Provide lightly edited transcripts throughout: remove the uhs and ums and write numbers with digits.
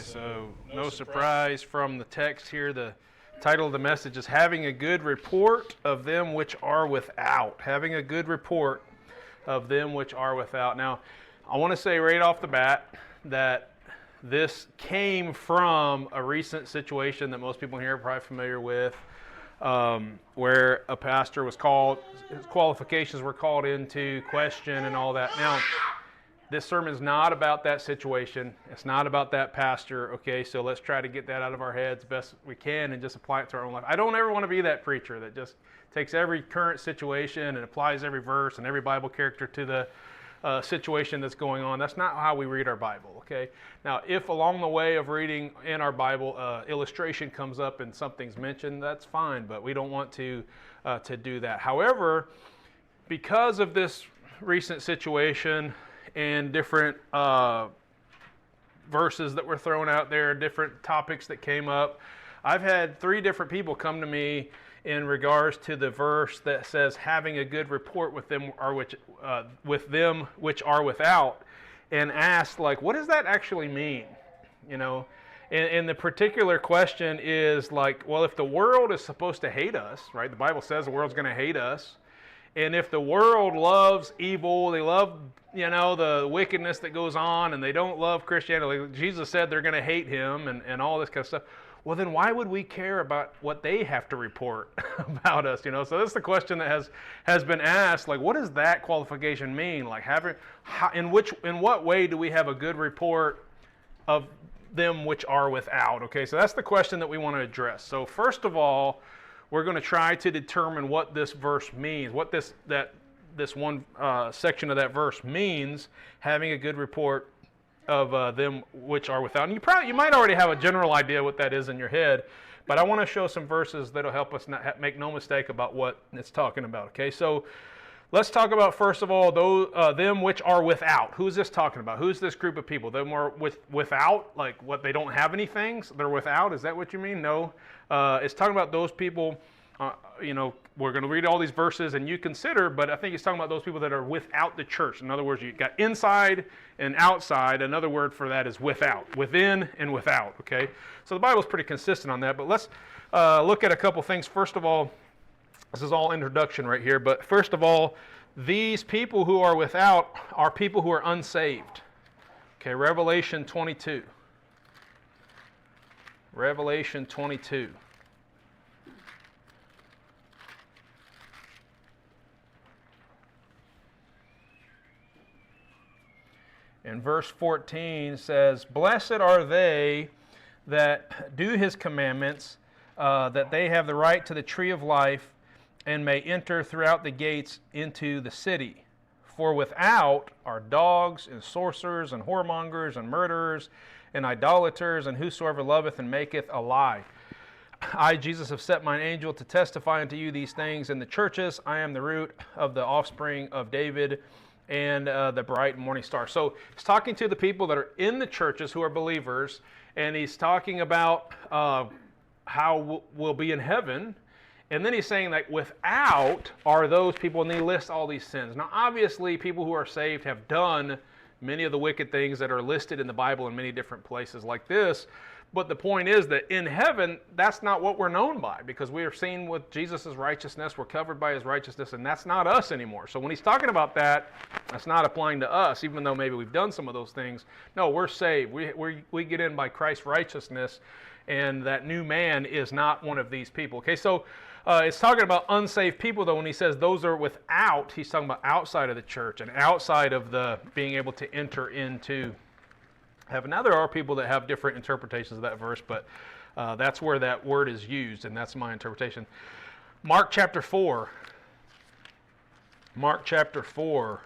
So no surprise from the text here. The title of the message is Having a Good Report of Them Which Are Without. Having a good report of them which are without. Now, I want to say right off the bat that this came from a recent situation that most people here are probably familiar with, where a pastor was called, his qualifications were called into question and all that. Now, this sermon is not about that situation. It's not about that pastor, okay? So let's try to get that out of our heads best we can and just apply it to our own life. I don't ever want to be that preacher that just takes every current situation and applies every verse and every Bible character to the situation that's going on. That's not how we read our Bible, okay? Now, if along the way of reading in our Bible, illustration comes up and something's mentioned, that's fine, but we don't want to do that. However, because of this recent situation and different verses that were thrown out there, different topics that came up, I've had 3 different people come to me in regards to the verse that says having a good report with them which are without, and asked, like, what does that actually mean? You know, and the particular question is like, well, if the world is supposed to hate us, right? The Bible says the world's going to hate us. And if the world loves evil, they love, you know, the wickedness that goes on, and they don't love Christianity, like Jesus said they're going to hate him and all this kind of stuff, well, then why would we care about what they have to report about us, you know? So that's the question that has been asked, like, what does that qualification mean? Like, in what way do we have a good report of them which are without? Okay, so that's the question that we want to address. So first of all, we're going to try to determine what this verse means, what this one section of that verse means, having a good report of them which are without. And you might already have a general idea what that is in your head, but I want to show some verses that'll help us make no mistake about what it's talking about. Okay, so let's talk about, first of all, them which are without. Who's this talking about? Who's this group of people? Them are without, like what, they don't have any things? They're without? Is that what you mean? No. It's talking about those people, you know, we're going to read all these verses and you consider, but I think it's talking about those people that are without the church. In other words, you've got inside and outside. Another word for that is without, within and without, okay? So the Bible's pretty consistent on that, but let's look at a couple things. First of all, this is all introduction right here, but first of all, these people who are without are people who are unsaved. Okay, Revelation 22. Revelation 22. And verse 14 says, "Blessed are they that do his commandments, that they have the right to the tree of life, and may enter throughout the gates into the city. For without are dogs, and sorcerers, and whoremongers, and murderers, and idolaters, and whosoever loveth and maketh a lie. I, Jesus, have set mine angel to testify unto you these things in the churches. I am the root of the offspring of David, and the bright morning star." So he's talking to the people that are in the churches who are believers, and he's talking about how we'll be in heaven. And then he's saying that without are those people, and he lists all these sins. Now, obviously, people who are saved have done many of the wicked things that are listed in the Bible in many different places like this. But the point is that in heaven, that's not what we're known by, because we are seen with Jesus' righteousness. We're covered by his righteousness, and that's not us anymore. So when he's talking about that, that's not applying to us, even though maybe we've done some of those things. No, we're saved. We get in by Christ's righteousness, and that new man is not one of these people. Okay, so it's talking about unsaved people, though. When he says those are without, he's talking about outside of the church and outside of the being able to enter into heaven. Now, there are people that have different interpretations of that verse, but that's where that word is used, and that's my interpretation. Mark chapter 4. Mark chapter 4.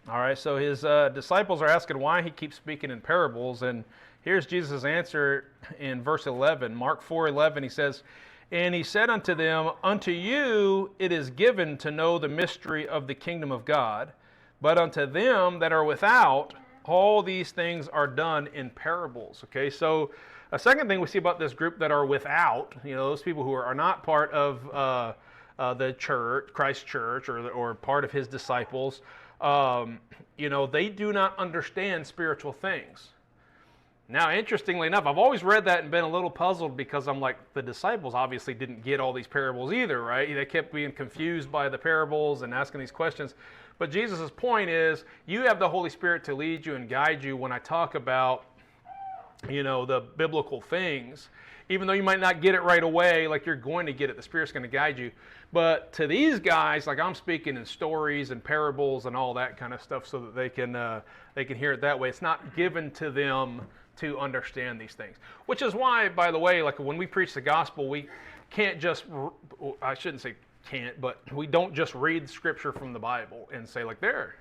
All right, so his disciples are asking why he keeps speaking in parables, and here's Jesus' answer in verse 11. Mark 4:11, he says, "And he said unto them, Unto you it is given to know the mystery of the kingdom of God, but unto them that are without, All these things are done in parables. Okay, so a second thing we see about this group that are without, those people who are not part of the church, Christ's church, or part of his disciples, they do not understand spiritual things. Now, interestingly enough, I've always read that and been a little puzzled because I'm like, the disciples obviously didn't get all these parables either, right? They kept being confused by the parables and asking these questions. But Jesus' point is, you have the Holy Spirit to lead you and guide you when I talk about, the biblical things. Even though you might not get it right away, like you're going to get it, the Spirit's going to guide you. But to these guys, like I'm speaking in stories and parables and all that kind of stuff so that they can hear it that way. It's not given to them to understand these things. Which is why, by the way, like when we preach the gospel, we can't just, I shouldn't say can't, but we don't just read scripture from the Bible and say like, there,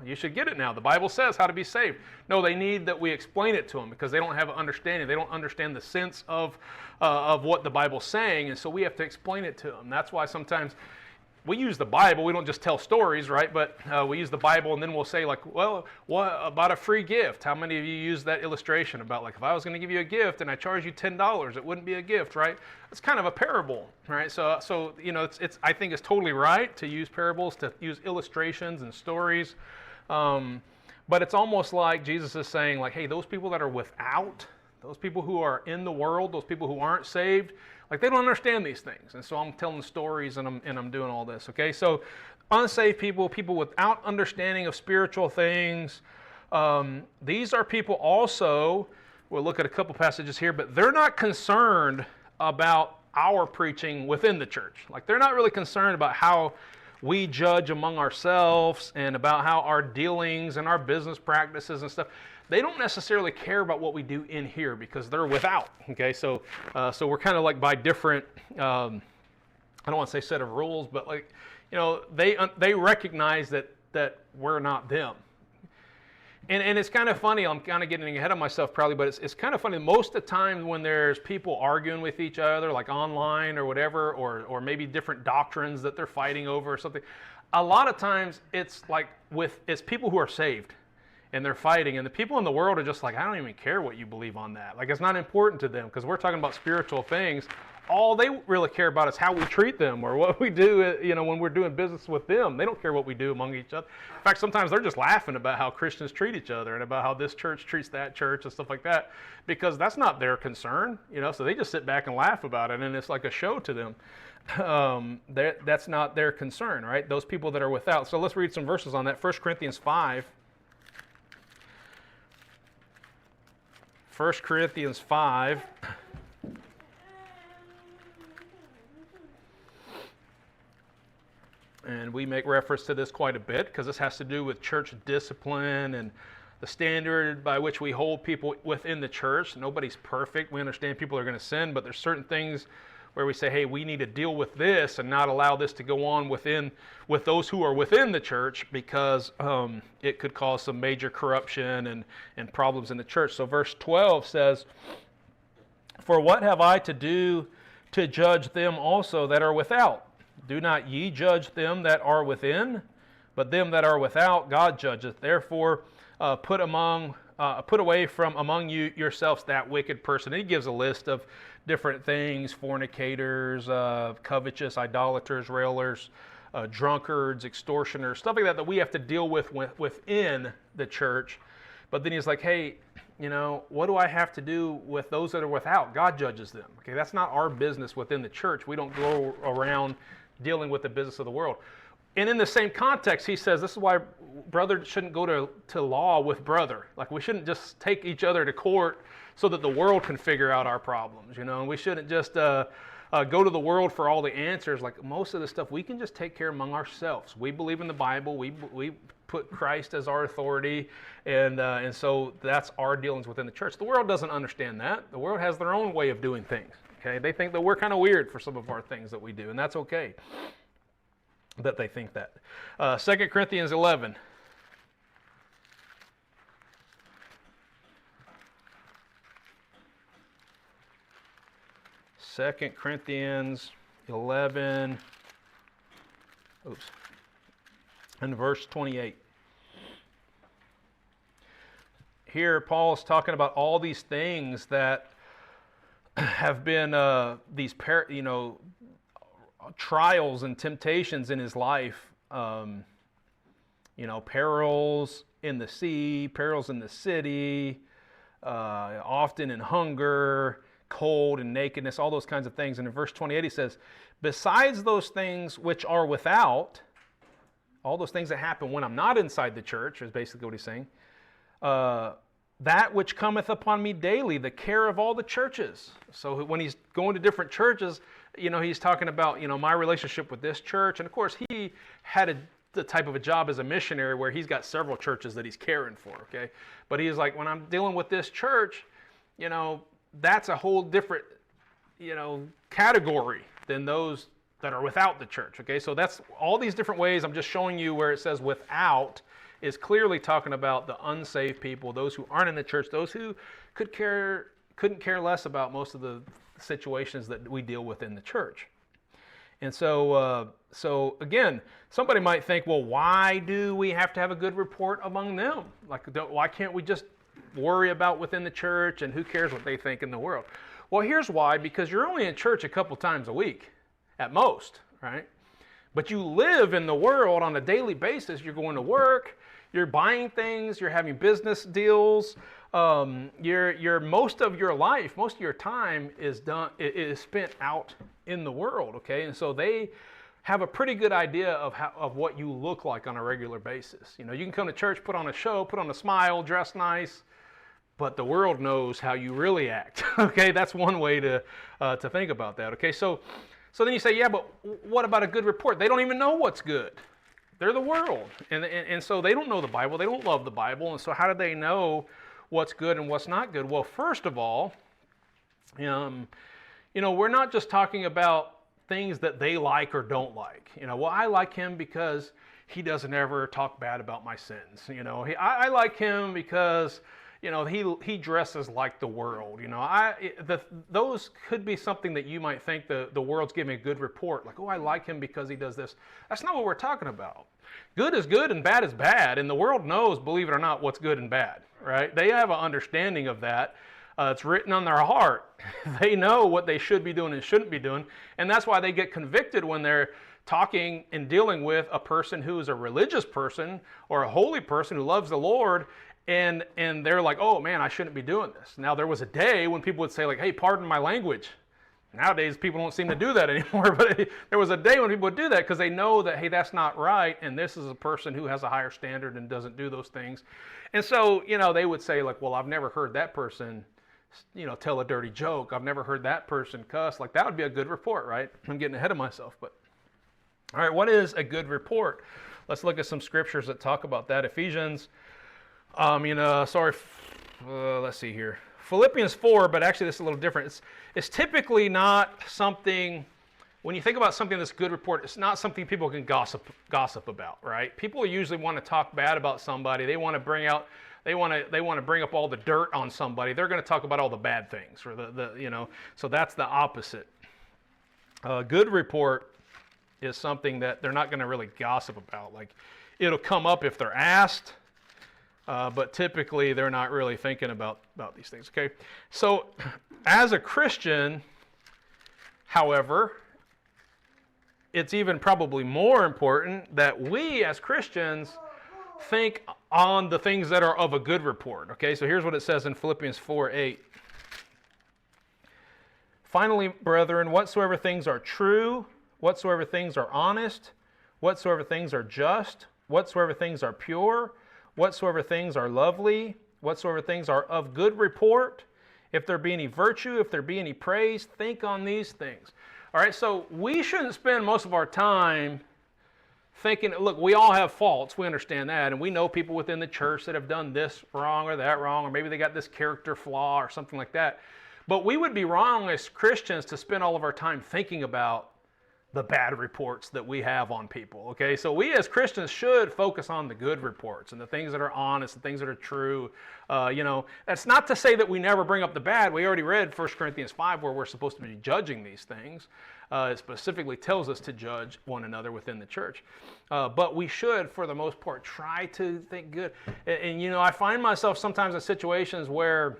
you should get it now. The Bible says how to be saved. No, they need that we explain it to them because they don't have an understanding. They don't understand the sense of what the Bible's saying, and so we have to explain it to them. That's why sometimes we use the Bible. We don't just tell stories, right? But we use the Bible, and then we'll say like, well, what about a free gift? How many of you use that illustration about like, if I was going to give you a gift and I charge you $10, it wouldn't be a gift, right? It's kind of a parable, right? So it's I think it's totally right to use parables, to use illustrations and stories. But it's almost like Jesus is saying like, hey, those people that are without, those people who are in the world, those people who aren't saved, like they don't understand these things. And so I'm telling stories and I'm doing all this, okay? So unsaved people, people without understanding of spiritual things, these are people also, we'll look at a couple passages here, but they're not concerned about our preaching within the church. Like they're not really concerned about how we judge among ourselves and about how our dealings and our business practices and stuff. They don't necessarily care about what we do in here because they're without. Okay, so we're kind of like by different. I don't want to say set of rules, but like they recognize that we're not them. And it's kind of funny. I'm kind of getting ahead of myself probably, but it's kind of funny. Most of the time when there's people arguing with each other, like online or whatever, or maybe different doctrines that they're fighting over or something, a lot of times it's like it's people who are saved. And they're fighting, and the people in the world are just like, I don't even care what you believe on that. Like, it's not important to them because we're talking about spiritual things. All they really care about is how we treat them or what we do, when we're doing business with them. They don't care what we do among each other. In fact, sometimes they're just laughing about how Christians treat each other and about how this church treats that church and stuff like that because that's not their concern, so they just sit back and laugh about it, and it's like a show to them. That's not their concern, right? Those people that are without. So let's read some verses on that. 1 Corinthians 5. 1 Corinthians 5. And we make reference to this quite a bit because this has to do with church discipline and the standard by which we hold people within the church. Nobody's perfect. We understand people are going to sin, but there's certain things where we say, hey, we need to deal with this and not allow this to go on with those who are within the church because it could cause some major corruption and problems in the church. So verse 12 says, for what have I to do to judge them also that are without? Do not ye judge them that are within, but them that are without God judgeth. Therefore put away from among you yourselves that wicked person. And he gives a list of different things: fornicators, covetous, idolaters, railers, drunkards, extortioners, stuff like that we have to deal with within the church. But then he's like, hey, what do I have to do with those that are without? God judges them. Okay, that's not our business within the church. We don't go around dealing with the business of the world. And in the same context, he says this is why brother shouldn't go to law with brother. Like we shouldn't just take each other to court so that the world can figure out our problems, and we shouldn't just go to the world for all the answers. Like most of the stuff we can just take care among ourselves. We believe in the Bible. We put Christ as our authority, and so that's our dealings within the church. The world doesn't understand that. The world has their own way of doing things. Okay, they think that we're kind of weird for some of our things that we do, and that's okay that they think that. 2 Corinthians 11. 2 Corinthians 11, and verse 28. here Paul's talking about all these things that have been trials and temptations in his life. Perils in the sea, perils in the city, often in hunger, cold and nakedness, all those kinds of things. And in verse 28 he says, besides those things which are without, all those things that happen when I'm not inside the church, is basically what he's saying, that which cometh upon me daily, the care of all the churches. So when he's going to different churches, he's talking about, my relationship with this church. And of course, he had the type of a job as a missionary where he's got several churches that he's caring for, okay? But he's like, when I'm dealing with this church, that's a whole different, category than those that are without the church, okay? So that's all these different ways. I'm just showing you where it says without is clearly talking about the unsaved people, those who aren't in the church, those who couldn't care less about most of the situations that we deal with in the church. And so again, somebody might think, well, why do we have to have a good report among them? Like, why can't we just worry about within the church and who cares what they think in the world? Well, here's why, because you're only in church a couple times a week, at most, right? But you live in the world on a daily basis. You're going to work, you're buying things, you're having business deals. You're most of your life, most of your time is spent out in the world, okay? And so they have a pretty good idea of what you look like on a regular basis. You can come to church, put on a show, put on a smile, dress nice, but the world knows how you really act, okay? That's one way to think about that, okay? So then you say, yeah, but what about a good report? They don't even know what's good. They're the world, and so they don't know the Bible. They don't love the Bible, and so how do they know what's good and what's not good? Well, first of all, we're not just talking about things that they like or don't like. Well, I like him because he doesn't ever talk bad about my sins. I like him because he dresses like the world. Those could be something that you might think the world's giving a good report, like, oh, I like him because he does this. That's not what we're talking about. Good is good and bad is bad, and the world knows, believe it or not, what's good and bad, right? They have an understanding of that. It's written on their heart. They know what they should be doing and shouldn't be doing, and that's why they get convicted when they're talking and dealing with a person who is a religious person or a holy person who loves the Lord, and they're like, oh man, I shouldn't be doing this. Now, there was a day when people would say, like, hey, pardon my language. Nowadays, people don't seem to do that anymore, but there was a day when people would do that because they know that, hey, that's not right, and this is a person who has a higher standard and doesn't do those things. And so, they would say, like, well, I've never heard that person, tell a dirty joke. I've never heard that person cuss. Like, that would be a good report, right? I'm getting ahead of myself, but all right, what is a good report? Let's look at some scriptures that talk about that. Ephesians, let's see here. Philippians 4, but actually this is a little different. It's typically not something, when you think about something that's a good report, it's not something people can gossip about, right? People usually want to talk bad about somebody. They want to bring up all the dirt on somebody. They're going to talk about all the bad things, or so that's the opposite. A good report is something that they're not going to really gossip about. Like, it'll come up if they're asked, but typically they're not really thinking about these things, okay? So as a Christian, however, it's even probably more important that we as Christians think on the things that are of a good report, okay? So here's what it says in Philippians 4:8. Finally, brethren, whatsoever things are true, whatsoever things are honest, whatsoever things are just, whatsoever things are pure, whatsoever things are lovely, whatsoever things are of good report, if there be any virtue, if there be any praise, think on these things. All right, so we shouldn't spend most of our time thinking, look, we all have faults, we understand that, and we know people within the church that have done this wrong or that wrong, or maybe they got this character flaw or something like that. But we would be wrong as Christians to spend all of our time thinking about the bad reports that we have on people. Okay, so we as Christians should focus on the good reports and the things that are honest, the things that are true. That's not to say that we never bring up the bad. We already read 1 Corinthians 5 where we're supposed to be judging these things. It specifically tells us to judge one another within the church. But we should, for the most part, try to think good. And I find myself sometimes in situations where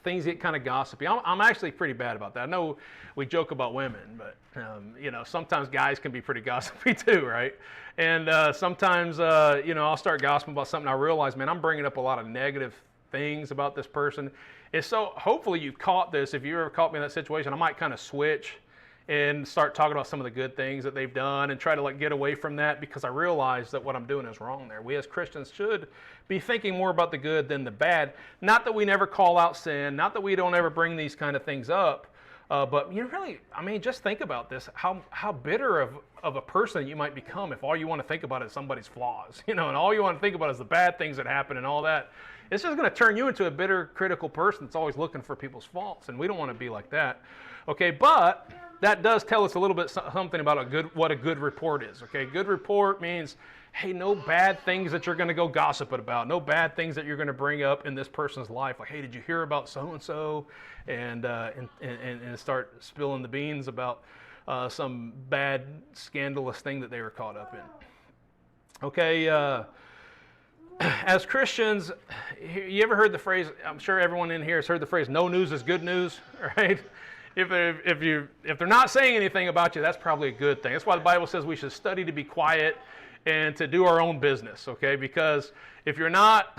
things get kind of gossipy. I'm actually pretty bad about that. I know we joke about women, but sometimes guys can be pretty gossipy too, right? And sometimes I'll start gossiping about something. I realize, man, I'm bringing up a lot of negative things about this person. And so hopefully you've caught this. If you ever caught me in that situation, I might kind of switch and start talking about some of the good things that they've done and try to get away from that, because I realize that what I'm doing is wrong there. We as Christians should be thinking more about the good than the bad. Not that we never call out sin, not that we don't ever bring these kind of things up, but just think about this, how bitter of a person you might become if all you want to think about is somebody's flaws, and all you want to think about is the bad things that happen and all that. It's just going to turn you into a bitter, critical person that's always looking for people's faults, and we don't want to be like that. Okay, but that does tell us a little bit something about what a good report is. Okay, good report means, hey, no bad things that you're going to go gossip about, no bad things that you're going to bring up in this person's life. Like, hey, did you hear about so and so, and start spilling the beans about some bad, scandalous thing that they were caught up in. Okay. As Christians, you ever heard the phrase? I'm sure everyone in here has heard the phrase, "No news is good news," right? If they're not saying anything about you, that's probably a good thing. That's why the Bible says we should study to be quiet and to do our own business, okay? Because if you're not,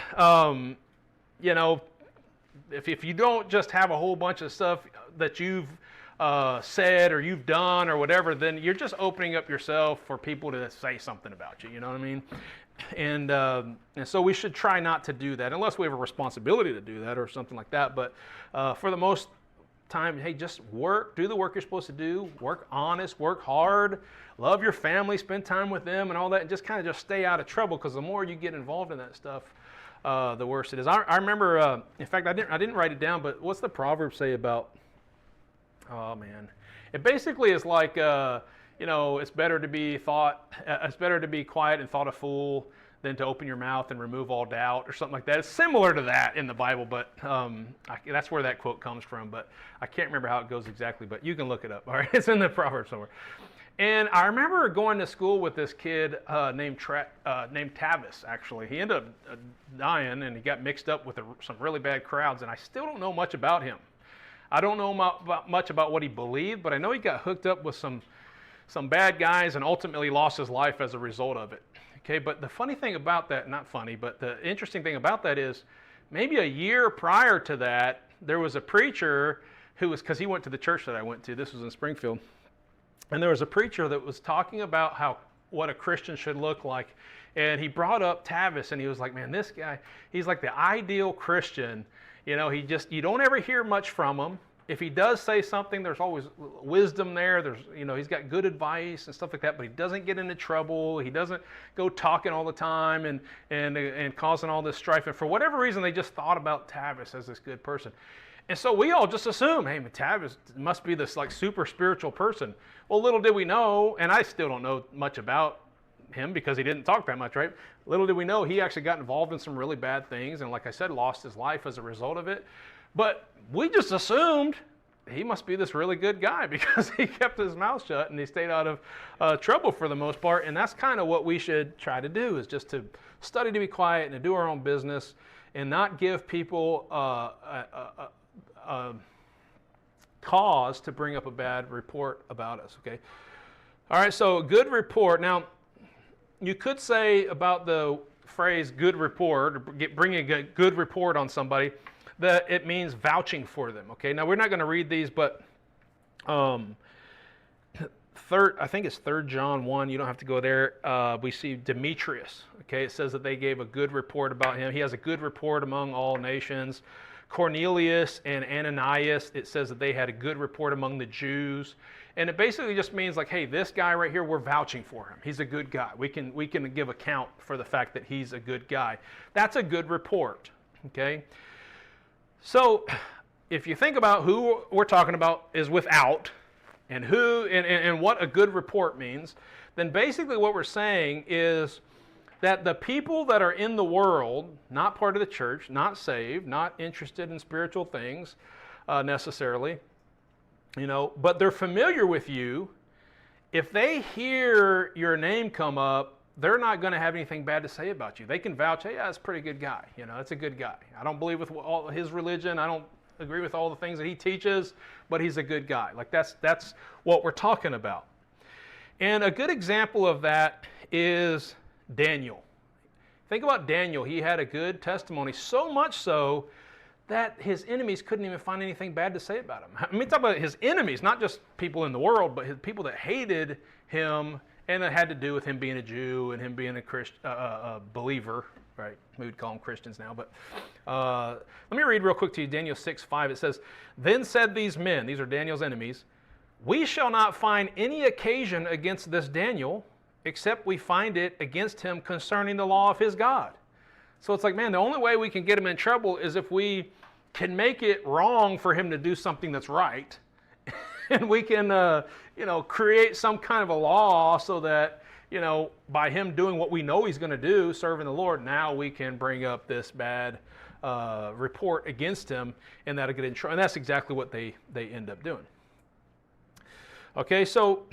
if you don't just have a whole bunch of stuff that you've said or you've done or whatever, then you're just opening up yourself for people to say something about you. You know what I mean? And so we should try not to do that unless we have a responsibility to do that or something like that. But for the most time, hey, just do the work you're supposed to do, work honest, work hard, love your family, spend time with them and all that, and just kind of just stay out of trouble, because the more you get involved in that stuff, the worse it is. I remember, in fact, I didn't write it down, but what's the proverb say about, oh man, it basically is like, it's better to be quiet and thought a fool than to open your mouth and remove all doubt, or something like that. It's similar to that in the Bible, but that's where that quote comes from. But I can't remember how it goes exactly, but you can look it up. All right, it's in the Proverbs somewhere. And I remember going to school with this kid named Tavis. Actually, he ended up dying, and he got mixed up with some really bad crowds. And I still don't know much about him. I don't know much about what he believed, but I know he got hooked up with some bad guys and ultimately lost his life as a result of it. Okay, but the funny thing about that, not funny, but the interesting thing about that is maybe a year prior to that, there was a preacher because he went to the church that I went to. This was in Springfield. And there was a preacher that was talking about what a Christian should look like. And he brought up Tavis, and he was like, man, this guy, he's like the ideal Christian. You don't ever hear much from him. If he does say something, there's always wisdom there. He's got good advice and stuff like that, but he doesn't get into trouble. He doesn't go talking all the time and causing all this strife. And for whatever reason, they just thought about Tavis as this good person. And so we all just assume, hey, Tavis must be this super spiritual person. Well, little did we know, and I still don't know much about him because he didn't talk that much, right? Little did we know he actually got involved in some really bad things, and like I said, lost his life as a result of it. But we just assumed he must be this really good guy because he kept his mouth shut and he stayed out of trouble for the most part. And that's kind of what we should try to do, is just to study to be quiet and to do our own business and not give people cause to bring up a bad report about us, okay? All right, so good report. Now, you could say about the phrase good report, or bringing a good report on somebody, that it means vouching for them, okay? Now, we're not going to read these, but I think it's 3 John 1. You don't have to go there. We see Demetrius, okay? It says that they gave a good report about him. He has a good report among all nations. Cornelius and Ananias, it says that they had a good report among the Jews. And it basically just means like, hey, this guy right here, we're vouching for him. He's a good guy. We can give account for the fact that he's a good guy. That's a good report, okay? So if you think about who we're talking about is without, and what a good report means, then basically what we're saying is that the people that are in the world, not part of the church, not saved, not interested in spiritual things necessarily, but they're familiar with you, if they hear your name come up, they're not going to have anything bad to say about you. They can vouch, hey, yeah, that's a pretty good guy. That's a good guy. I don't believe with all his religion. I don't agree with all the things that he teaches, but he's a good guy. Like that's what we're talking about. And a good example of that is Daniel. Think about Daniel. He had a good testimony, so much so that his enemies couldn't even find anything bad to say about him. I mean, talk about his enemies, not just people in the world, but his people that hated him, and it had to do with him being a Jew and him being a believer, right? We would call them Christians now, but let me read real quick to you Daniel 6:5. It says, "Then said these men," these are Daniel's enemies, "we shall not find any occasion against this Daniel, except we find it against him concerning the law of his God." So it's like, man, the only way we can get him in trouble is if we can make it wrong for him to do something that's right, and we can, create some kind of a law so that, by him doing what we know he's going to do, serving the Lord, now we can bring up this bad report against him, and that'll get in trouble. And that's exactly what they end up doing. Okay, so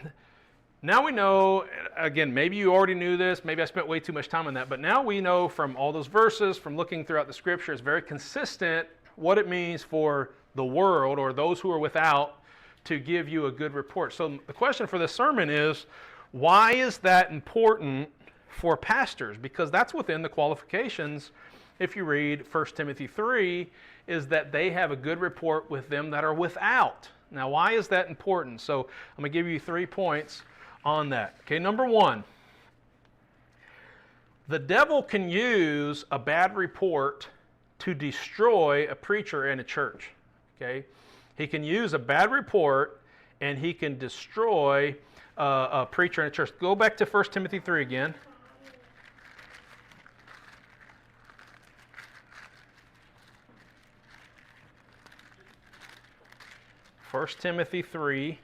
now we know, again, maybe you already knew this, maybe I spent way too much time on that, but now we know from all those verses, from looking throughout the scripture, it's very consistent what it means for the world or those who are without to give you a good report. So the question for this sermon is, why is that important for pastors? Because that's within the qualifications, if you read 1 Timothy 3, is that they have a good report with them that are without. Now, why is that important? So I'm going to give you 3 points on that. Okay, number 1, the devil can use a bad report to destroy a preacher in a church. Okay, he can use a bad report and he can destroy a preacher in a church. Go back to 1 Timothy 3 again. First Timothy 3.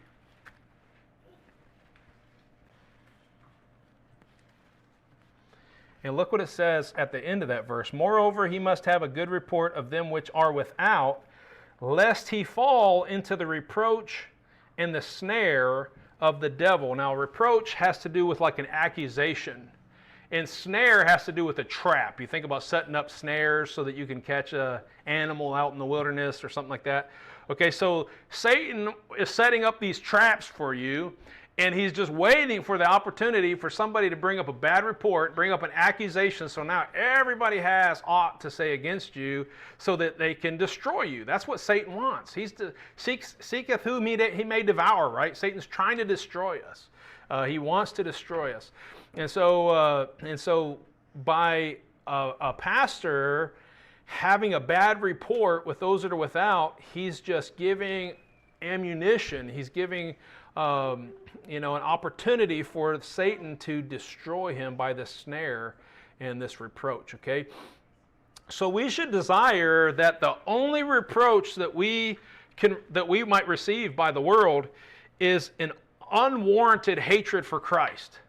And look what it says at the end of that verse. "Moreover, he must have a good report of them which are without, lest he fall into the reproach and the snare of the devil." Now, reproach has to do with like an accusation, and snare has to do with a trap. You think about setting up snares so that you can catch an animal out in the wilderness or something like that. Okay, so Satan is setting up these traps for you, and he's just waiting for the opportunity for somebody to bring up a bad report, bring up an accusation, so now everybody has aught to say against you so that they can destroy you. That's what Satan wants. Seeketh whom he may devour, right? Satan's trying to destroy us. He wants to destroy us. And so by a pastor having a bad report with those that are without, he's just giving ammunition. He's giving an opportunity for Satan to destroy him by this snare and this reproach, okay? So we should desire that the only reproach that we might receive by the world is an unwarranted hatred for Christ.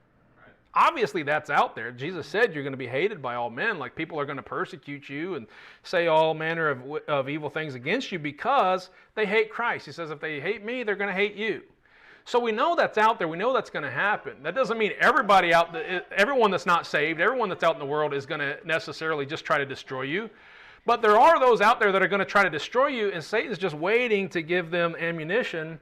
Obviously, that's out there. Jesus said you're going to be hated by all men. Like, people are going to persecute you and say all manner of evil things against you because they hate Christ. He says, if they hate me, they're going to hate you. So we know that's out there. We know that's going to happen. That doesn't mean everyone that's not saved, everyone that's out in the world is going to necessarily just try to destroy you. But there are those out there that are going to try to destroy you, and Satan's just waiting to give them ammunition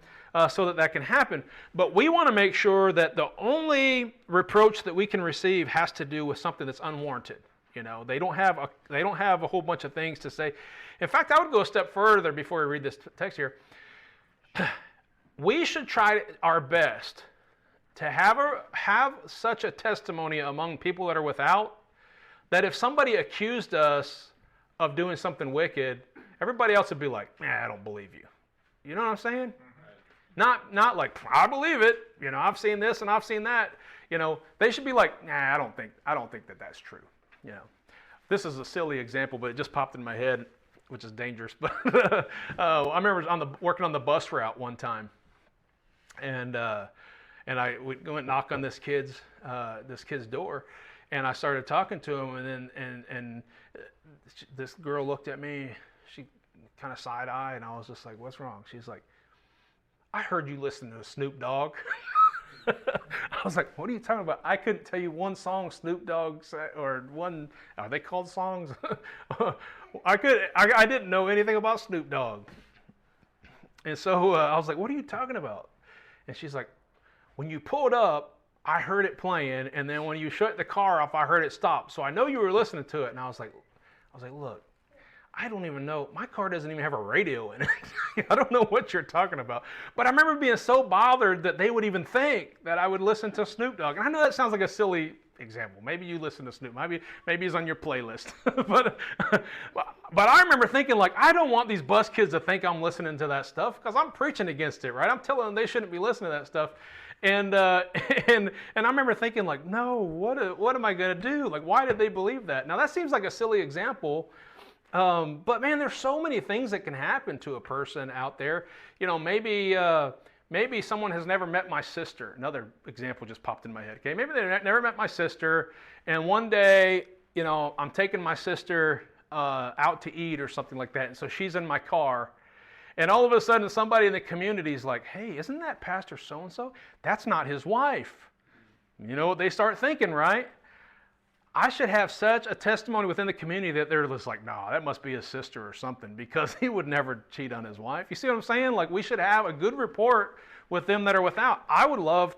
so that can happen. But we want to make sure that the only reproach that we can receive has to do with something that's unwarranted. They don't have a whole bunch of things to say. In fact, I would go a step further before we read this text here. We should try our best to have such a testimony among people that are without, that if somebody accused us of doing something wicked, everybody else would be like, I don't believe you. You know what I'm saying? Not like, I believe it. I've seen this and I've seen that. They should be like, I don't think that that's true. This is a silly example, but it just popped in my head, which is dangerous. But I remember working on the bus route one time. and I would go and knock on this kid's door, and I started talking to him, and then this girl looked at me, she kind of side eye, and I was just like, "What's wrong?" She's like, "I heard you listen to Snoop Dogg." I was like, "What are you talking about?" I couldn't tell you one song Snoop Dogg or one. Are they called songs? I didn't know anything about Snoop Dogg, and so I was like, "What are you talking about?" And she's like, "When you pulled up, I heard it playing, and then when you shut the car off, I heard it stop. So I know you were listening to it." And I was like, "Look, I don't even know. My car doesn't even have a radio in it. I don't know what you're talking about." But I remember being so bothered that they would even think that I would listen to Snoop Dogg. And I know that sounds like a silly example. Maybe you listen to Snoop. Maybe he's on your playlist. but I remember thinking, like, I don't want these bus kids to think I'm listening to that stuff, because I'm preaching against it, right? I'm telling them they shouldn't be listening to that stuff. And and I remember thinking, like, no, what am I going to do? Like, why did they believe that? Now, that seems like a silly example. But man, there's so many things that can happen to a person out there. You know, maybe someone has never met my sister. Another example just popped in my head. Okay, maybe they never met my sister, and one day, you know, I'm taking my sister out to eat or something like that, and so she's in my car, and all of a sudden somebody in the community is like, "Hey, isn't that Pastor so-and-so? That's not his wife." You know what they start thinking, right? I should have such a testimony within the community that they're just like, "No, that must be his sister or something, because he would never cheat on his wife." You see what I'm saying? Like, we should have a good report with them that are without. I would love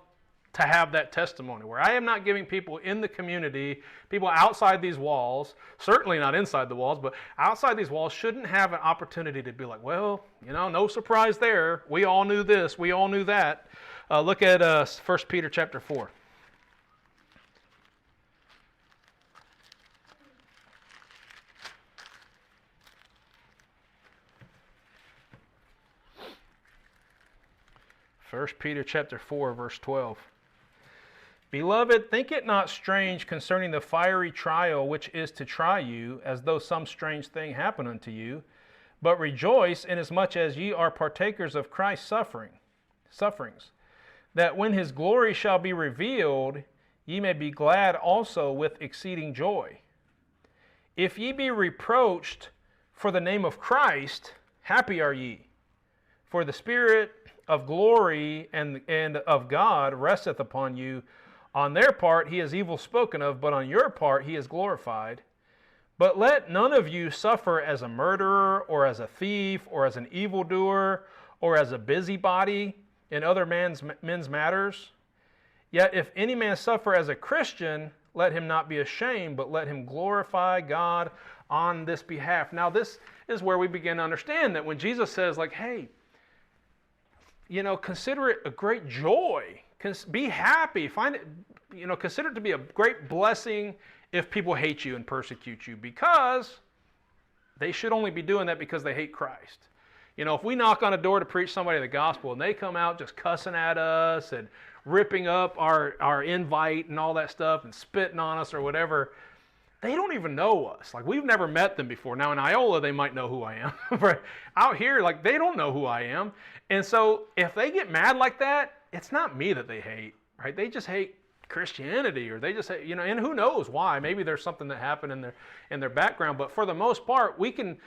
to have that testimony where I am not giving people in the community, people outside these walls, certainly not inside the walls, but outside these walls, shouldn't have an opportunity to be like, "Well, you know, no surprise there. We all knew this. We all knew that." Look at 1 Peter chapter 4. 1 Peter chapter 4, verse 12. "Beloved, think it not strange concerning the fiery trial which is to try you, as though some strange thing happened unto you, but rejoice inasmuch as ye are partakers of Christ's sufferings, that when his glory shall be revealed, ye may be glad also with exceeding joy. If ye be reproached for the name of Christ, happy are ye, for the Spirit of glory and of God resteth upon you. On their part he is evil spoken of, but on your part he is glorified. But let none of you suffer as a murderer, or as a thief, or as an evildoer, or as a busybody in other men's matters. Yet if any man suffer as a Christian, let him not be ashamed, but let him glorify God on this behalf." Now, this is where we begin to understand that when Jesus says, like, "Hey, you know, consider it a great joy. Be happy. Find it, you know, consider it to be a great blessing if people hate you and persecute you, because they should only be doing that because they hate Christ." You know, if we knock on a door to preach somebody the gospel and they come out just cussing at us and ripping up our invite and all that stuff and spitting on us or whatever, they don't even know us. Like, we've never met them before. Now, in Iola, they might know who I am. But out here, like, they don't know who I am. And so if they get mad like that, it's not me that they hate, right? They just hate Christianity, or they just hate, you know, and who knows why. Maybe there's something that happened in their background. But for the most part, we can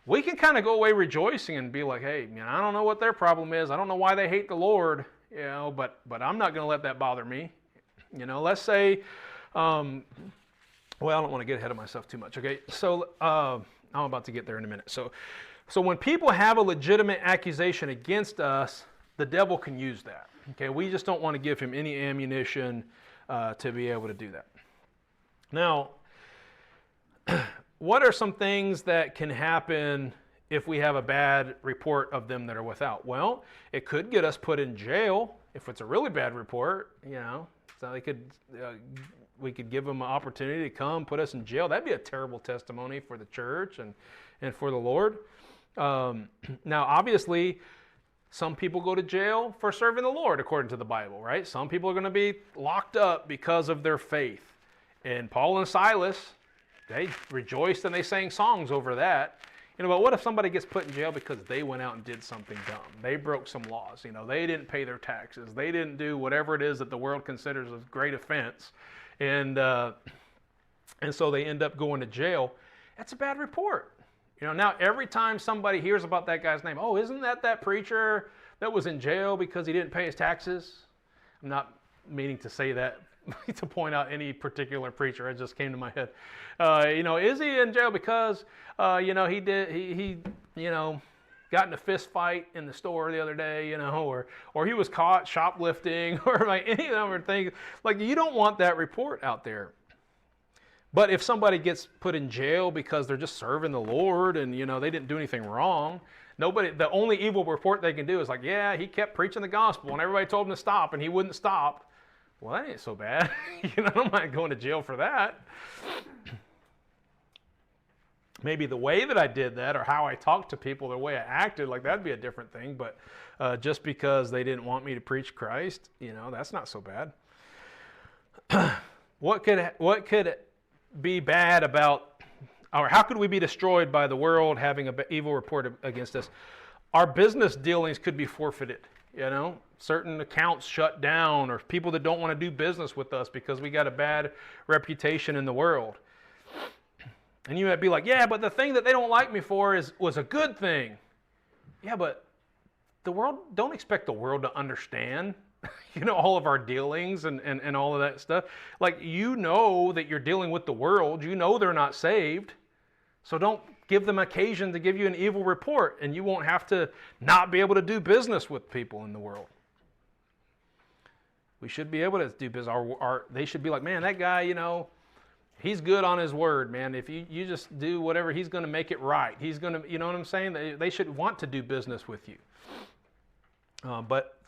kind of go away rejoicing and be like, "Hey, you know, I don't know what their problem is. I don't know why they hate the Lord, you know, but I'm not going to let that bother me." You know, let's say, well, I don't want to get ahead of myself too much, okay? So I'm about to get there in a minute. So when people have a legitimate accusation against us, the devil can use that, okay? We just don't want to give him any ammunition to be able to do that. Now, what are some things that can happen if we have a bad report of them that are without? Well, it could get us put in jail if it's a really bad report, you know. So we could give them an opportunity to come put us in jail. That'd be a terrible testimony for the church and for the Lord. Now, obviously, some people go to jail for serving the Lord according to the Bible, right? Some people are going to be locked up because of their faith. And Paul and Silas, they rejoiced and they sang songs over that. But what if somebody gets put in jail because they went out and did something dumb? They broke some laws. They didn't pay their taxes. They didn't do whatever it is that the world considers a great offense. And so they end up going to jail. That's a bad report. Now every time somebody hears about that guy's name, oh, isn't that preacher that was in jail because he didn't pay his taxes? I'm not meaning to say that to point out any particular preacher. It just came to my head. Is he in jail because he got in a fist fight in the store the other day, or he was caught shoplifting, or like any number of things. Like, you don't want that report out there. But if somebody gets put in jail because they're just serving the Lord and they didn't do anything wrong, the only evil report they can do is like, yeah, he kept preaching the gospel and everybody told him to stop and he wouldn't stop. Well, that ain't so bad. I'm not going to jail for that. Maybe the way that I did that or how I talked to people, the way I acted, like that'd be a different thing. But just because they didn't want me to preach Christ, that's not so bad. What could be bad about, or how could we be destroyed by the world having an evil report against us? Our business dealings could be forfeited. Certain accounts shut down, or people that don't want to do business with us because we got a bad reputation in the world. And you might be like, yeah, but the thing that they don't like me for was a good thing. Yeah, but don't expect the world to understand all of our dealings and all of that stuff. Like, that you're dealing with the world. They're not saved. So don't give them occasion to give you an evil report, and you won't have to not be able to do business with people in the world. We should be able to do business. They should be like, man, that guy, he's good on his word, man. If you just do whatever, he's going to make it right. He's going to, you know what I'm saying? They should want to do business with you. But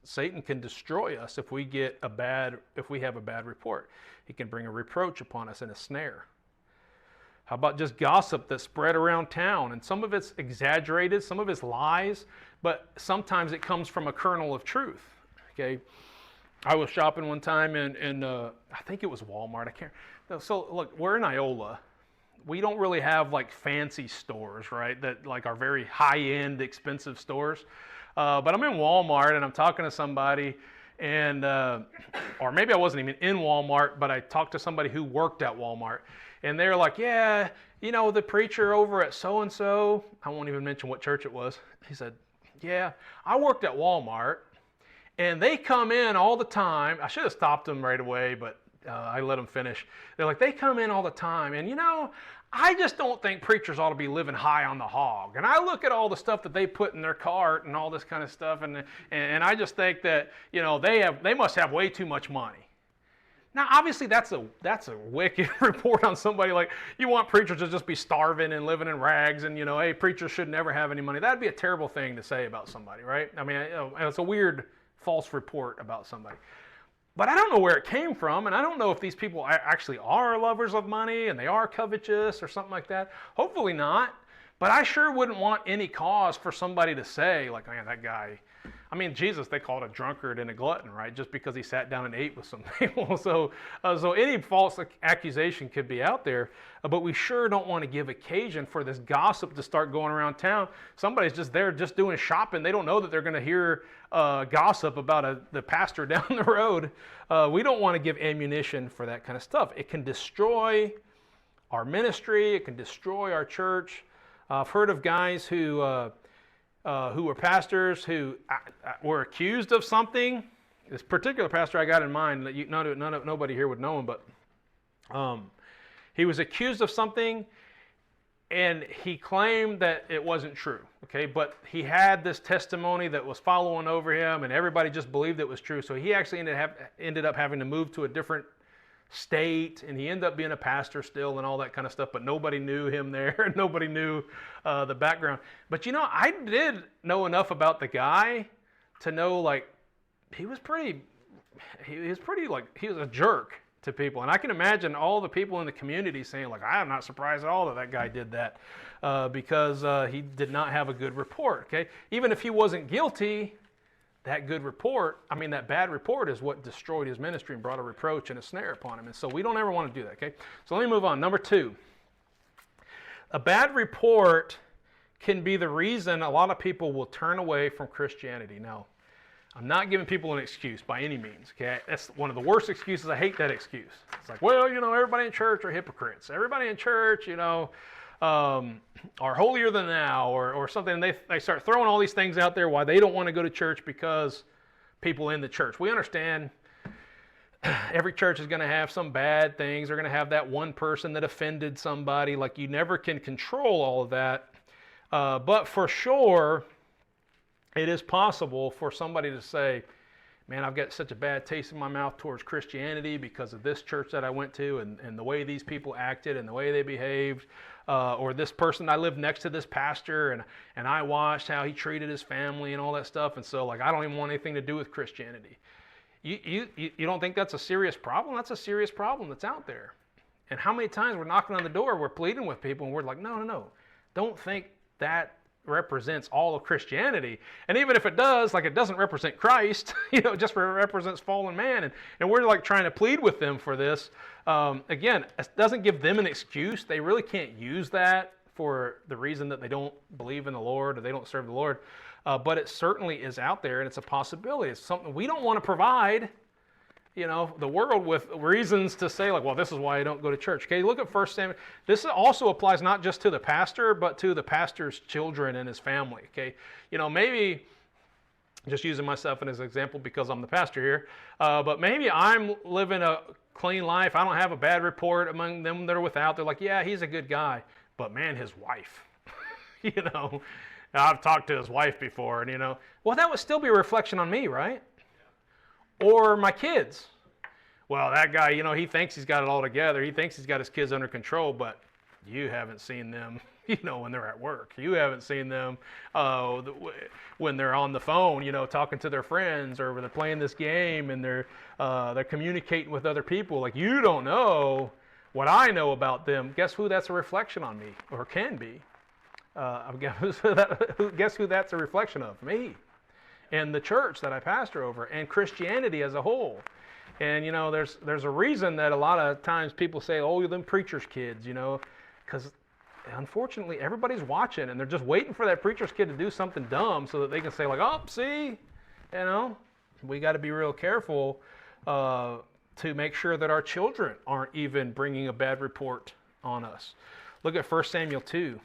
Satan can destroy us if we have a bad report. He can bring a reproach upon us and a snare. How about just gossip that's spread around town? And some of it's exaggerated, some of it's lies, but sometimes it comes from a kernel of truth. Okay, I was shopping one time in I think it was Walmart. I can't. So look, we're in Iola. We don't really have like fancy stores, right? That like are very high-end, expensive stores. But I'm in Walmart and I'm talking to somebody, and or maybe I wasn't even in Walmart, but I talked to somebody who worked at Walmart, and they're like, yeah, the preacher over at so-and-so, I won't even mention what church it was. He said, yeah, I worked at Walmart, and they come in all the time. I should have stopped them right away, but I let them finish. They're like, they come in all the time, and I just don't think preachers ought to be living high on the hog. And I look at all the stuff that they put in their cart and all this kind of stuff, and I just think that they must have way too much money. Now, obviously, that's a wicked report on somebody. Like, you want preachers to just be starving and living in rags, and hey, preachers should never have any money. That'd be a terrible thing to say about somebody, right? I mean, it's a weird false report about somebody. But I don't know where it came from, and I don't know if these people actually are lovers of money and they are covetous or something like that. Hopefully not. But I sure wouldn't want any cause for somebody to say, like, man, that guy. I mean, Jesus, they called a drunkard and a glutton, right? Just because he sat down and ate with some people. So any false accusation could be out there, but we sure don't want to give occasion for this gossip to start going around town. Somebody's just there just doing shopping. They don't know that they're going to hear gossip about the pastor down the road. We don't want to give ammunition for that kind of stuff. It can destroy our ministry. It can destroy our church. I've heard of guys who were pastors who were accused of something. This particular pastor I got in mind, nobody here would know him, but he was accused of something, and he claimed that it wasn't true. Okay, but he had this testimony that was following over him, and everybody just believed it was true. So he actually ended up having to move to a different state, and he ended up being a pastor still and all that kind of stuff, but nobody knew him there and nobody knew the background. But I did know enough about the guy to know, like, he was a jerk to people. And I can imagine all the people in the community saying, like, I am not surprised at all that guy did that because he did not have a good report. Okay, even if he wasn't guilty, that bad report is what destroyed his ministry and brought a reproach and a snare upon him. And so we don't ever want to do that, okay? So let me move on. Number 2. A bad report can be the reason a lot of people will turn away from Christianity. Now, I'm not giving people an excuse by any means, okay? That's one of the worst excuses. I hate that excuse. It's like, well, everybody in church are hypocrites. Everybody in church, are holier than thou or something. They start throwing all these things out there why they don't want to go to church because people in the church. We understand every church is going to have some bad things. They're going to have that one person that offended somebody. Like, you never can control all of that. But for sure, it is possible for somebody to say, man, I've got such a bad taste in my mouth towards Christianity because of this church that I went to and the way these people acted and the way they behaved. Or this person, I lived next to this pastor and I watched how he treated his family and all that stuff. And so, like, I don't even want anything to do with Christianity. You don't think that's a serious problem? That's a serious problem that's out there. And how many times we're knocking on the door, we're pleading with people, and we're like, no. Don't think that represents all of Christianity. And even if it does, like, it doesn't represent Christ, it just represents fallen man. And we're like trying to plead with them for this. Again, it doesn't give them an excuse. They really can't use that for the reason that they don't believe in the Lord or they don't serve the Lord. But it certainly is out there, and it's a possibility. It's something we don't want to provide, the world with reasons to say, like, well, this is why I don't go to church. Okay, look at 1 Samuel. This also applies not just to the pastor, but to the pastor's children and his family. Okay, maybe, just using myself as an example because I'm the pastor here, but maybe I'm living a clean life. I don't have a bad report among them that are without. They're like, yeah, he's a good guy, but man, his wife, I've talked to his wife before, and well, that would still be a reflection on me, right? Or my kids. Well, that guy, he thinks he's got it all together. He thinks he's got his kids under control, but you haven't seen them, when they're at work. You haven't seen them when they're on the phone, talking to their friends, or when they're playing this game and they're communicating with other people. Like, you don't know what I know about them. Guess who that's a reflection on me, or can be? Guess who that's a reflection of? Me. And the church that I pastor over, and Christianity as a whole. And there's a reason that a lot of times people say, oh, them preacher's kids, because unfortunately everybody's watching and they're just waiting for that preacher's kid to do something dumb so that they can say, like, oh, see, we got to be real careful to make sure that our children aren't even bringing a bad report on us. Look at 1 Samuel 2.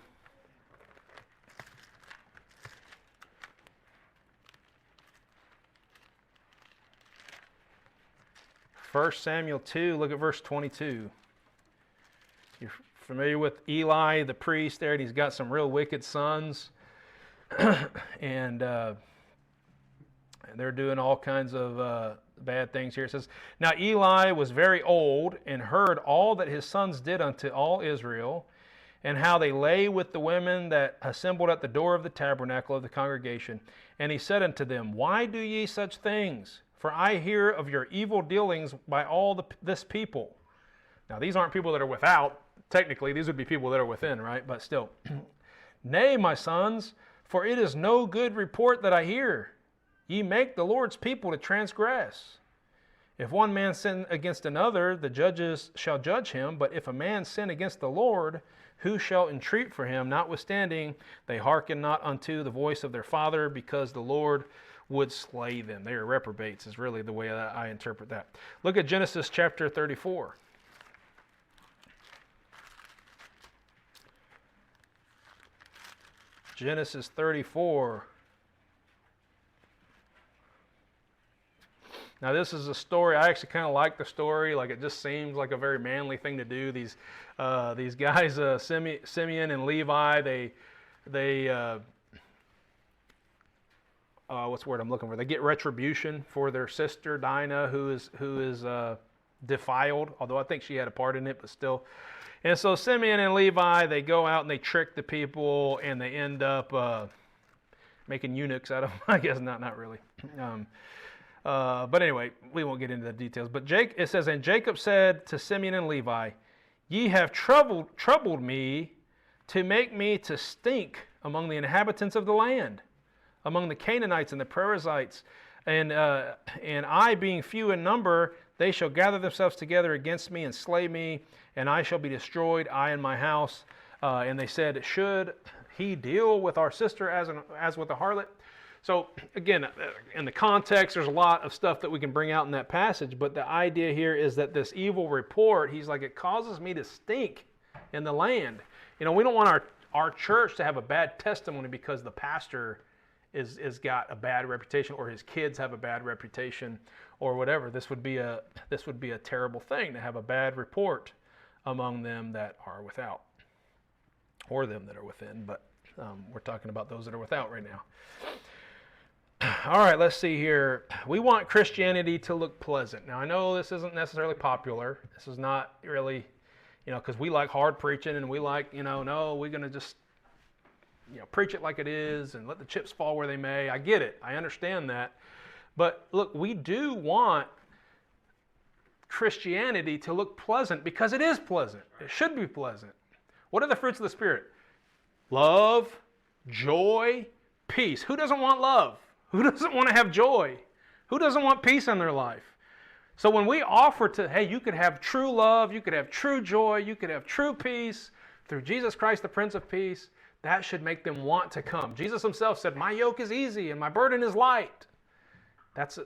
1 Samuel 2, look at verse 22. You're familiar with Eli, the priest there, and he's got some real wicked sons. and they're doing all kinds of bad things here. It says, now Eli was very old and heard all that his sons did unto all Israel, and how they lay with the women that assembled at the door of the tabernacle of the congregation. And he said unto them, why do ye such things? For I hear of your evil dealings by all this people. Now, these aren't people that are without. Technically, these would be people that are within, right? But still. Nay, my sons, for it is no good report that I hear. Ye make the Lord's people to transgress. If one man sin against another, the judges shall judge him. But if a man sin against the Lord, who shall entreat for him? Notwithstanding, they hearken not unto the voice of their father, because the Lord would slay them. They are reprobates, is really the way that I interpret that. Look at Genesis chapter 34. Genesis 34. Now, this is a story. I actually kind of like the story. Like, it just seems like a very manly thing to do. These guys, Simeon and Levi, they what's the word I'm looking for? They get retribution for their sister Dinah, who is defiled. Although I think she had a part in it, but still. And so Simeon and Levi, they go out and they trick the people, and they end up making eunuchs out of them. I guess not really. But anyway, we won't get into the details. But it says, and Jacob said to Simeon and Levi, ye have troubled me to make me to stink among the inhabitants of the land, among the Canaanites and the Perizzites, and I being few in number, they shall gather themselves together against me and slay me, and I shall be destroyed, I and my house. And they said, should he deal with our sister as with a harlot? So again, in the context, there's a lot of stuff that we can bring out in that passage, but the idea here is that this evil report, he's like, it causes me to stink in the land. You know, we don't want our church to have a bad testimony because the pastor is got a bad reputation, or his kids have a bad reputation, or whatever. This would be a terrible thing to have a bad report among them that are without, or them that are within, but we're talking about those that are without right now. All right, let's see here. We want Christianity to look pleasant. Now, I know this isn't necessarily popular. This is not really, because we like hard preaching, and we like, no, we're going to just, preach it like it is and let the chips fall where they may. I get it. I understand that. But look, we do want Christianity to look pleasant because it is pleasant. It should be pleasant. What are the fruits of the Spirit? Love, joy, peace. Who doesn't want love? Who doesn't want to have joy? Who doesn't want peace in their life? So when we offer hey, you could have true love, you could have true joy, you could have true peace through Jesus Christ, the Prince of Peace, that should make them want to come. Jesus himself said, my yoke is easy and my burden is light. That's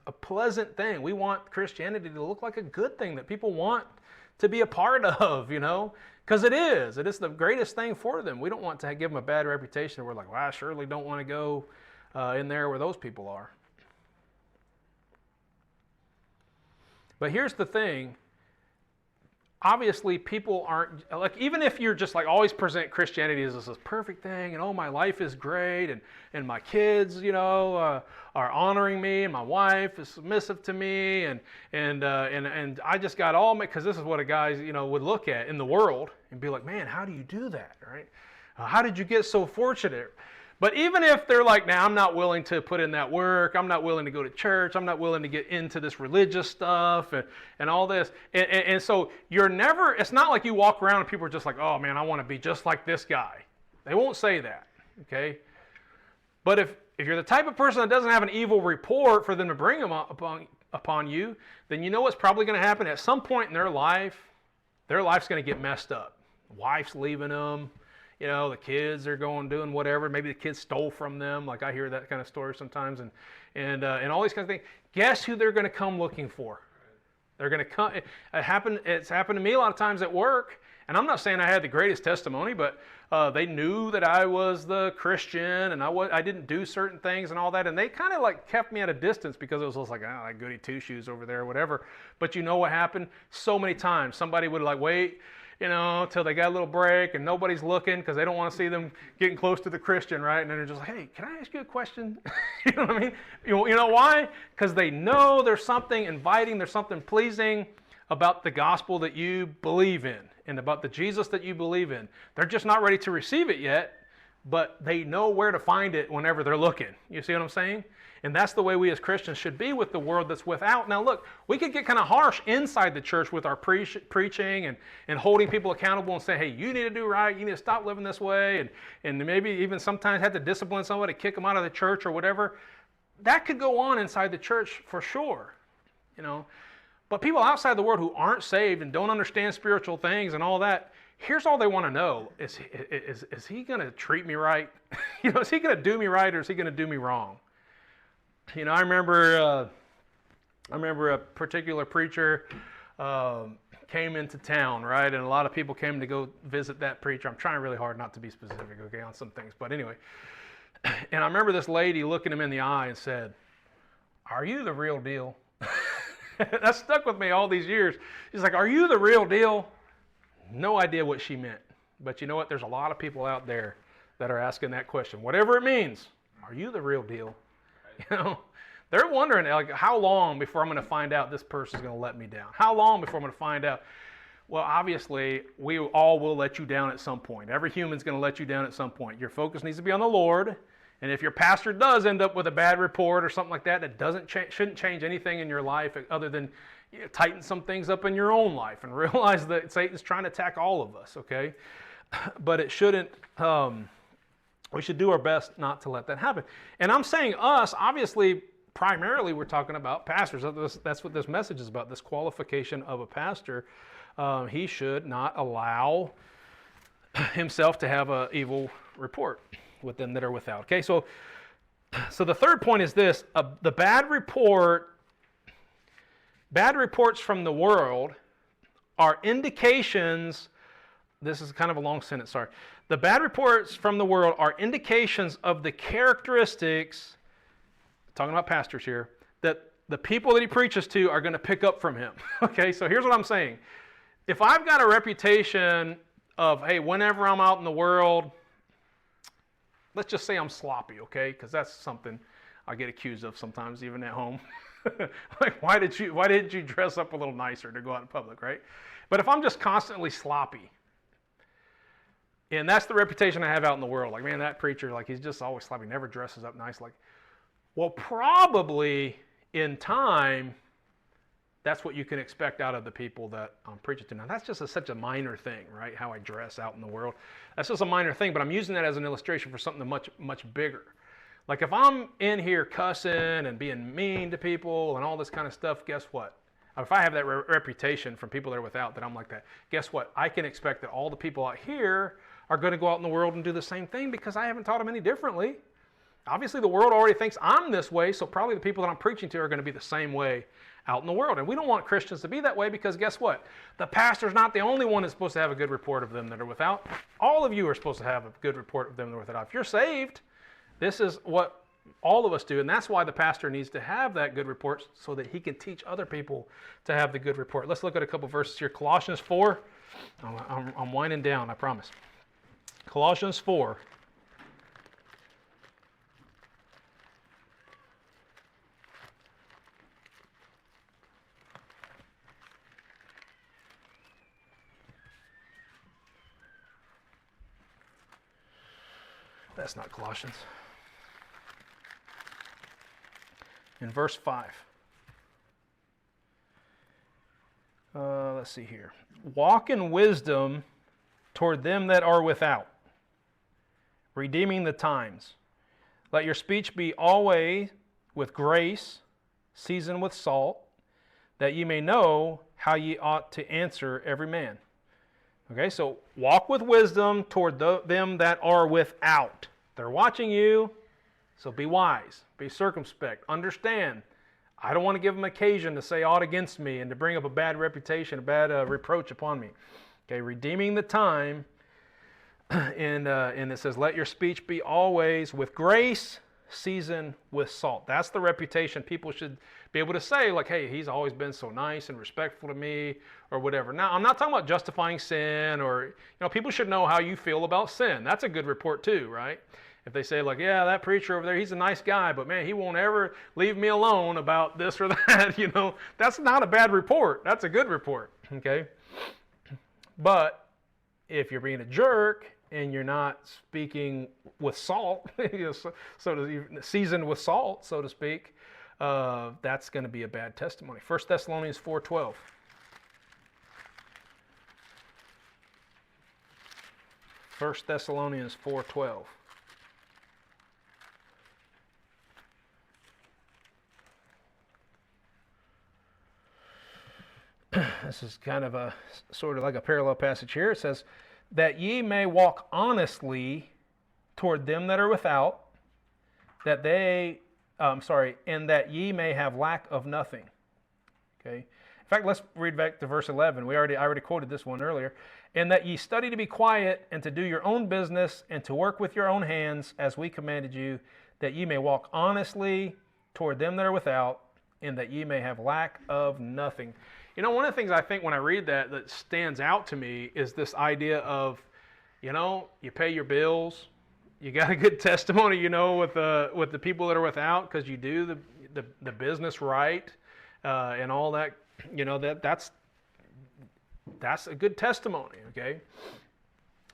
a pleasant thing. We want Christianity to look like a good thing that people want to be a part of, because it is. It is the greatest thing for them. We don't want to give them a bad reputation. We're like, well, I surely don't want to go in there where those people are. But here's the thing. Obviously, people aren't, like, even if you're just like always present Christianity as this perfect thing, and my life is great, and my kids, are honoring me, and my wife is submissive to me, and I just got all my, because this is what a guy, would look at in the world and be like, man, how do you do that, right? How did you get so fortunate? But even if they're like, now I'm not willing to put in that work, I'm not willing to go to church, I'm not willing to get into this religious stuff and all this. And so you're never, it's not like you walk around and people are just like, oh man, I want to be just like this guy. They won't say that, okay? But if you're the type of person that doesn't have an evil report for them to bring them upon you, then you know what's probably going to happen. At some point in their life's going to get messed up. Wife's leaving them. The kids are doing whatever. Maybe the kids stole from them. Like I hear that kind of story sometimes, and all these kinds of things. Guess who they're going to come looking for? They're going to come. It's happened to me a lot of times at work, and I'm not saying I had the greatest testimony, but they knew that I was the Christian, and I didn't do certain things and all that, and they kind of like kept me at a distance because it was just like, like goody two shoes over there or whatever. But you know what happened? So many times somebody would like wait, till they got a little break and nobody's looking because they don't want to see them getting close to the Christian, right? And then they're just like, hey, can I ask you a question? You know what I mean? You know why? Because they know there's something inviting, there's something pleasing about the gospel that you believe in and about the Jesus that you believe in. They're just not ready to receive it yet, but they know where to find it whenever they're looking. You see what I'm saying? And that's the way we as Christians should be with the world that's without. Now look, we could get kind of harsh inside the church with our preaching and holding people accountable and saying, hey, you need to do right, you need to stop living this way, and maybe even sometimes have to discipline somebody, kick them out of the church or whatever. That could go on inside the church for sure, But people outside the world who aren't saved and don't understand spiritual things and all that, here's all they want to know. Is he going to treat me right? Is he going to do me right, or is he going to do me wrong? I remember a particular preacher came into town, right? And a lot of people came to go visit that preacher. I'm trying really hard not to be specific, okay, on some things. But anyway, and I remember this lady looking him in the eye and said, are you the real deal? That stuck with me all these years. She's like, are you the real deal? No idea what she meant. But you know what? There's a lot of people out there that are asking that question. Whatever it means, are you the real deal? They're wondering, like, how long before I'm going to find out this person's going to let me down? How long before I'm going to find out? Well, obviously, we all will let you down at some point. Every human's going to let you down at some point. Your focus needs to be on the Lord. And if your pastor does end up with a bad report or something like that, it shouldn't change anything in your life other than tighten some things up in your own life and realize that Satan's trying to attack all of us, okay? But it shouldn't, we should do our best not to let that happen. And I'm saying us, obviously, primarily we're talking about pastors. That's what this message is about, this qualification of a pastor. He should not allow himself to have an evil report with them that are without. Okay, so the third point is this: the bad reports from the world are indications. This is kind of a long sentence, sorry. The bad reports from the world are indications of the characteristics, talking about pastors here, that the people that he preaches to are going to pick up from him. Okay, so here's what I'm saying. If I've got a reputation of, hey, whenever I'm out in the world, let's just say I'm sloppy, okay? Because that's something I get accused of sometimes, even at home. Like, why didn't you dress up a little nicer to go out in public, right? But if I'm just constantly sloppy, and that's the reputation I have out in the world, like, man, that preacher, like, he's just always sloppy, never dresses up nice, like, well, probably in time, that's what you can expect out of the people that I'm preaching to. Now, that's just such a minor thing, right? How I dress out in the world. That's just a minor thing, but I'm using that as an illustration for something much, much bigger. Like, if I'm in here cussing and being mean to people and all this kind of stuff, guess what? If I have that reputation from people that are without, that I'm like that, guess what? I can expect that all the people out here are going to go out in the world and do the same thing because I haven't taught them any differently. Obviously, the world already thinks I'm this way, so probably the people that I'm preaching to are going to be the same way out in the world. And we don't want Christians to be that way because guess what? The pastor's not the only one that's supposed to have a good report of them that are without. All of you are supposed to have a good report of them that are without. If you're saved, this is what all of us do, and that's why the pastor needs to have that good report so that he can teach other people to have the good report. Let's look at a couple verses here. Colossians 4. I'm winding down, I promise. Colossians 4. That's not Colossians. In verse 5. Let's see here. Walk in wisdom toward them that are without, redeeming the times. Let your speech be always with grace, seasoned with salt, that ye may know how ye ought to answer every man. Okay, so walk with wisdom toward them that are without. They're watching you, so be wise, be circumspect, understand. I don't want to give them occasion to say aught against me and to bring up a bad reputation, a bad reproach upon me. Okay, redeeming the time, and it says, let your speech be always with grace, seasoned with salt. That's the reputation people should be able to say, like, hey, he's always been so nice and respectful to me, or whatever. Now, I'm not talking about justifying sin, or, people should know how you feel about sin. That's a good report too, right? If they say, like, yeah, that preacher over there, he's a nice guy, but man, he won't ever leave me alone about this or that, that's not a bad report. That's a good report, okay? But if you're being a jerk and you're not speaking with salt, seasoned with salt, so to speak, that's going to be a bad testimony. 1 Thessalonians 4:12. 1 Thessalonians 4:12. This is kind of a sort of like a parallel passage here. It says, that ye may walk honestly toward them that are without, and that ye may have lack of nothing. Okay. In fact, let's read back to verse 11. I already quoted this one earlier. And that ye study to be quiet and to do your own business and to work with your own hands as we commanded you, that ye may walk honestly toward them that are without, and that ye may have lack of nothing. One of the things I think when I read that stands out to me is this idea of, you pay your bills, you got a good testimony, with the people that are without because you do the business right, and all that. That's a good testimony. Okay.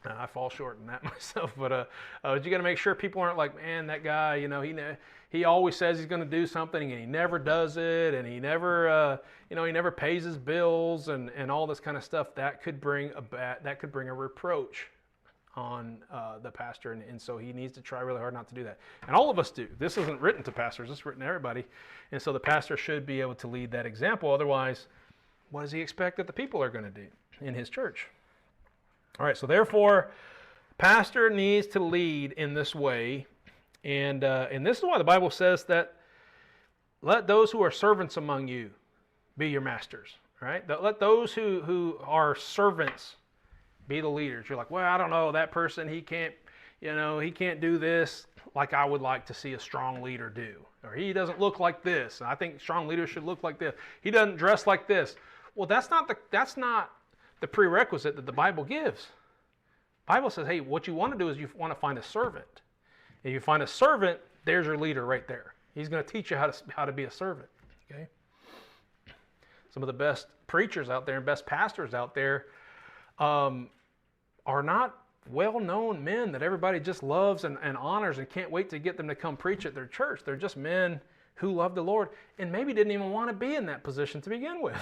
I fall short in that myself, but you got to make sure people aren't like, man, that guy, he always says he's going to do something and he never does it, and he never, he never pays his bills and all this kind of stuff. That could bring a reproach on the pastor, and so he needs to try really hard not to do that. And all of us do. This isn't written to pastors; it's written to everybody, and so the pastor should be able to lead that example. Otherwise, what does he expect that the people are going to do in his church? All right, so therefore, pastor needs to lead in this way, and this is why the Bible says that let those who are servants among you be your masters, right? Let those who are servants be the leaders. You're like, well, I don't know, that person, he can't do this like I would like to see a strong leader do. Or he doesn't look like this. And I think strong leaders should look like this. He doesn't dress like this. Well, that's not the prerequisite that the Bible gives. The Bible says, hey, what you want to do is you want to find a servant. If you find a servant, there's your leader right there. He's going to teach you how to be a servant. Okay? Some of the best preachers out there and best pastors out there are not well-known men that everybody just loves and honors and can't wait to get them to come preach at their church. They're just men who love the Lord and maybe didn't even want to be in that position to begin with.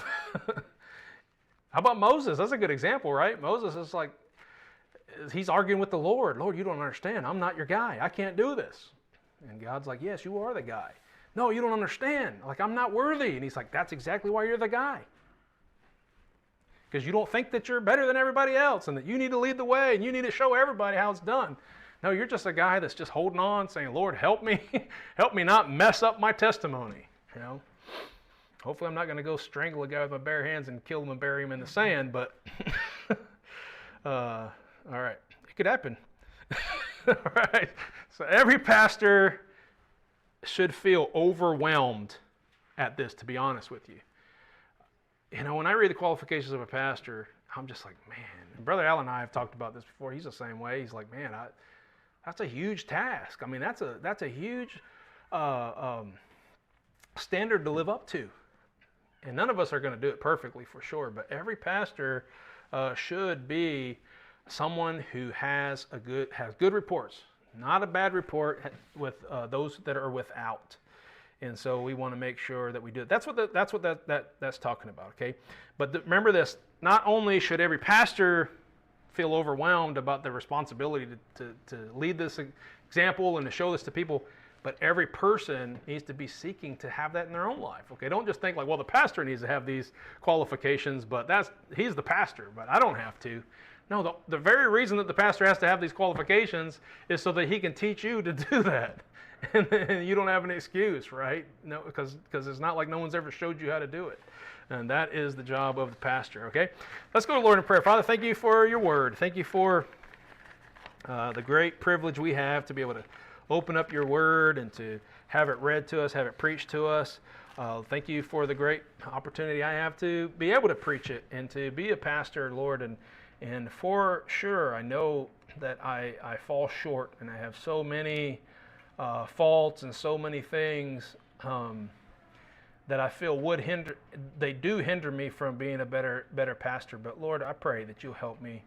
How about Moses? That's a good example, right? Moses is like, he's arguing with the Lord. Lord, you don't understand. I'm not your guy. I can't do this. And God's like, yes, you are the guy. No, you don't understand. Like, I'm not worthy. And he's like, that's exactly why you're the guy. Because you don't think that you're better than everybody else and that you need to lead the way and you need to show everybody how it's done. No, you're just a guy that's just holding on, saying, Lord, help me. Help me not mess up my testimony. You know? Hopefully I'm not going to go strangle a guy with my bare hands and kill him and bury him in the sand, but all right. It could happen. All right. So every pastor should feel overwhelmed at this, to be honest with you. You know, when I read the qualifications of a pastor, I'm just like, man. And Brother Al and I have talked about this before. He's the same way. He's like, man, that's a huge task. I mean, that's a huge standard to live up to. And none of us are going to do it perfectly for sure. But every pastor should be someone who has good reports, not a bad report with those that are without. And so we want to make sure that we do it. That's what that's talking about, okay? But remember this, not only should every pastor feel overwhelmed about the responsibility to lead this example and to show this to people, but every person needs to be seeking to have that in their own life, okay? Don't just think like, well, the pastor needs to have these qualifications, but he's the pastor, but I don't have to. No, the very reason that the pastor has to have these qualifications is so that he can teach you to do that. And you don't have an excuse, right? No, because it's not like no one's ever showed you how to do it. And that is the job of the pastor, okay? Let's go to Lord in prayer. Father, thank you for your word. Thank you for the great privilege we have to be able to open up your word and to have it read to us, have it preached to us. Thank you for the great opportunity I have to be able to preach it and to be a pastor, Lord. And for sure, I know that I fall short and I have so many faults and so many things that I feel they do hinder me from being a better pastor. But Lord, I pray that you'll help me.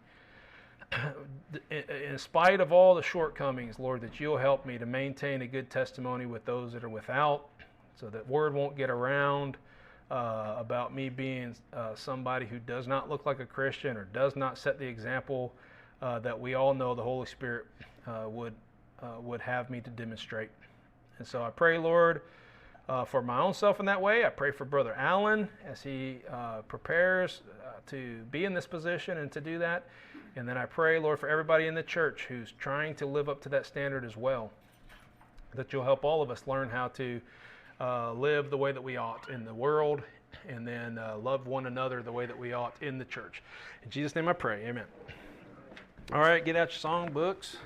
In spite of all the shortcomings, Lord, that you'll help me to maintain a good testimony with those that are without, so that word won't get around about me being somebody who does not look like a Christian or does not set the example that we all know the Holy Spirit would have me to demonstrate. And so I pray, Lord, for my own self in that way. I pray for Brother Allen as he prepares to be in this position and to do that. And then I pray, Lord, for everybody in the church who's trying to live up to that standard as well, that you'll help all of us learn how to live the way that we ought in the world, and then love one another the way that we ought in the church. In Jesus' name I pray, amen. All right, get out your song books.